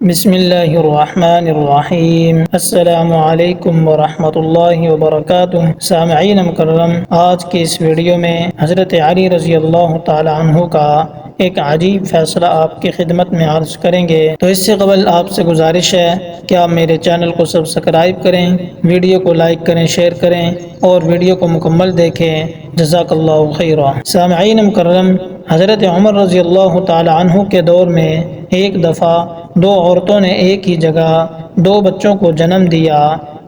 بسم اللہ الرحمن الرحیم۔ السلام علیکم ورحمۃ اللہ وبرکاتہ۔ سامعین مکرم، آج کی اس ویڈیو میں حضرت علی رضی اللہ تعالی عنہ کا ایک عجیب فیصلہ آپ کی خدمت میں عرض کریں گے۔ تو اس سے قبل آپ سے گزارش ہے کہ آپ میرے چینل کو سبسکرائب کریں، ویڈیو کو لائک کریں، شیئر کریں اور ویڈیو کو مکمل دیکھیں۔ جزاک اللہ خیرا۔ سامعین مکرم، حضرت عمر رضی اللہ تعالی عنہ کے دور میں ایک دفعہ دو عورتوں نے ایک ہی جگہ دو بچوں کو جنم دیا،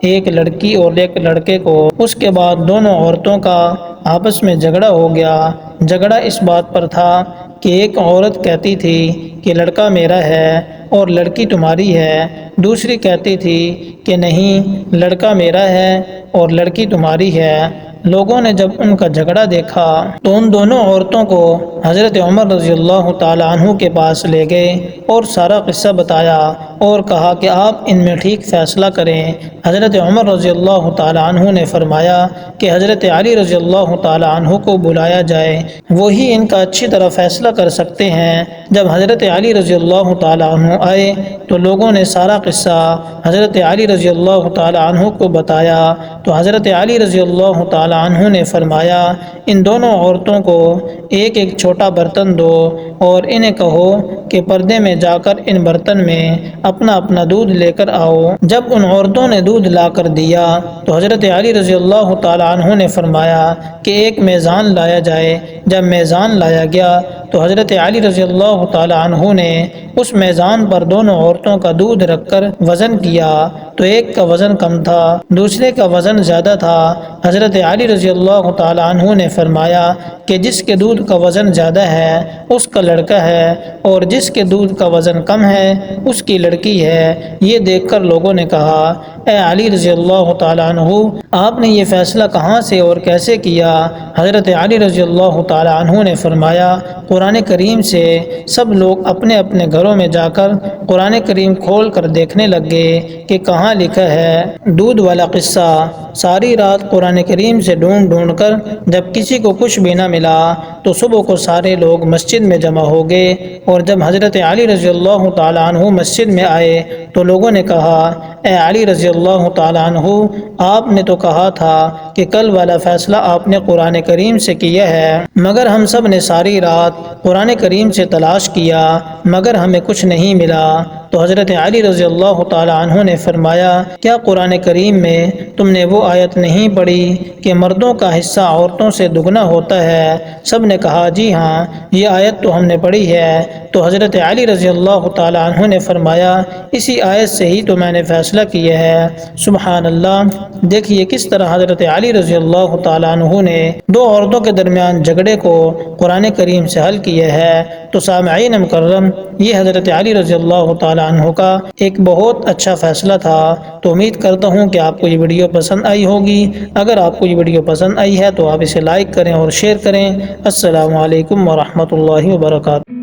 ایک لڑکی اور ایک لڑکے کو۔ اس کے بعد دونوں عورتوں کا آپس میں جھگڑا ہو گیا۔ جھگڑا اس بات پر تھا کہ ایک عورت کہتی تھی کہ لڑکا میرا ہے اور لڑکی تمہاری ہے، دوسری کہتی تھی کہ نہیں، لڑکا میرا ہے اور لڑکی تمہاری ہے۔ لوگوں نے جب ان کا جھگڑا دیکھا تو ان دونوں عورتوں کو حضرت عمر رضی اللہ تعالی عنہ کے پاس لے گئے اور سارا قصہ بتایا اور کہا کہ آپ ان میں ٹھیک فیصلہ کریں۔ حضرت عمر رضی اللہ تعالی عنہ نے فرمایا کہ حضرت علی رضی اللہ تعالی عنہ کو بلایا جائے، وہی ان کا اچھی طرح فیصلہ کر سکتے ہیں۔ جب حضرت علی رضی اللہ تعالی عنہ آئے تو لوگوں نے سارا قصہ حضرت علی رضی اللہ تعالی عنہ کو بتایا تو حضرت علی رضی اللہ تعالی عنہ نے فرمایا، ان دونوں عورتوں کو ایک ایک چھوٹا برتن دو اور انہیں کہو کہ پردے میں جا کر ان برتن میں اپنا اپنا دودھ لے کر آؤ۔ جب ان عورتوں نے دودھ لا کر دیا تو حضرت علی رضی اللہ تعالی عنہ نے فرمایا کہ ایک میزان لایا جائے۔ جب میزان لایا گیا تو حضرت علی رضی اللہ تعالی عنہ نے اس میزان پر دونوں عورتوں کا دودھ رکھ کر وزن کیا تو ایک کا وزن کم تھا، دوسرے کا وزن زیادہ تھا۔ حضرت علی رضی اللہ تعالی عنہ نے فرمایا کہ جس کے دودھ کا وزن زیادہ ہے اس کا لڑکا ہے اور جس کے دودھ کا وزن کم ہے اس کی لڑکی ہے۔ یہ دیکھ کر لوگوں نے کہا، اے علی رضی اللہ تعالی عنہ، آپ نے یہ فیصلہ کہاں سے اور کیسے کیا؟ حضرت علی رضی اللہ تعالی عنہ نے فرمایا، قرآن کریم سے۔ سب لوگ اپنے اپنے گھروں میں جا کر قرآن کریم کھول کر دیکھنے لگ گئے کہ کہاں لکھا ہے دودھ والا قصہ۔ ساری رات قرآن کریم سے ڈھونڈ ڈھونڈ کر جب کسی کو کچھ بھی نہ ملا تو صبح کو سارے لوگ مسجد میں جمع ہو گئے، اور جب حضرت علی رضی اللہ تعالی عنہ مسجد میں آئے تو لوگوں نے کہا، اے علی رضی اللہ تعالی عنہ، آپ نے تو کہا تھا کہ کل والا فیصلہ آپ نے قرآن کریم سے کیا ہے، مگر ہم سب نے ساری رات قرآن کریم سے تلاش کیا مگر ہمیں کچھ نہیں ملا۔ تو حضرت علی رضی اللہ تعالی عنہ نے فرمایا، کیا قرآن کریم میں تم نے وہ آیت نہیں پڑھی کہ مردوں کا حصہ عورتوں سے دگنا ہوتا ہے؟ سب نے کہا، جی ہاں، یہ آیت تو ہم نے پڑھی ہے۔ تو حضرت علی رضی اللہ تعالی عنہ نے فرمایا، اسی آیت سے ہی تو میں نے فیصلہ کیا ہے۔ سبحان اللہ۔ دیکھیے کس طرح حضرت علی رضی اللہ تعالی عنہ نے دو عورتوں کے درمیان جھگڑے کو قرآن کریم سے حل کیا ہے۔ تو سامعین مکرم، یہ حضرت علی رضی اللہ تعالی عنہ کا ایک بہت اچھا فیصلہ تھا۔ تو امید کرتا ہوں کہ آپ کو یہ ویڈیو پسند آئی ہوگی۔ اگر آپ کو یہ ویڈیو پسند آئی ہے تو آپ اسے لائک کریں اور شیئر کریں۔ السلام علیکم ورحمۃ اللہ وبرکاتہ۔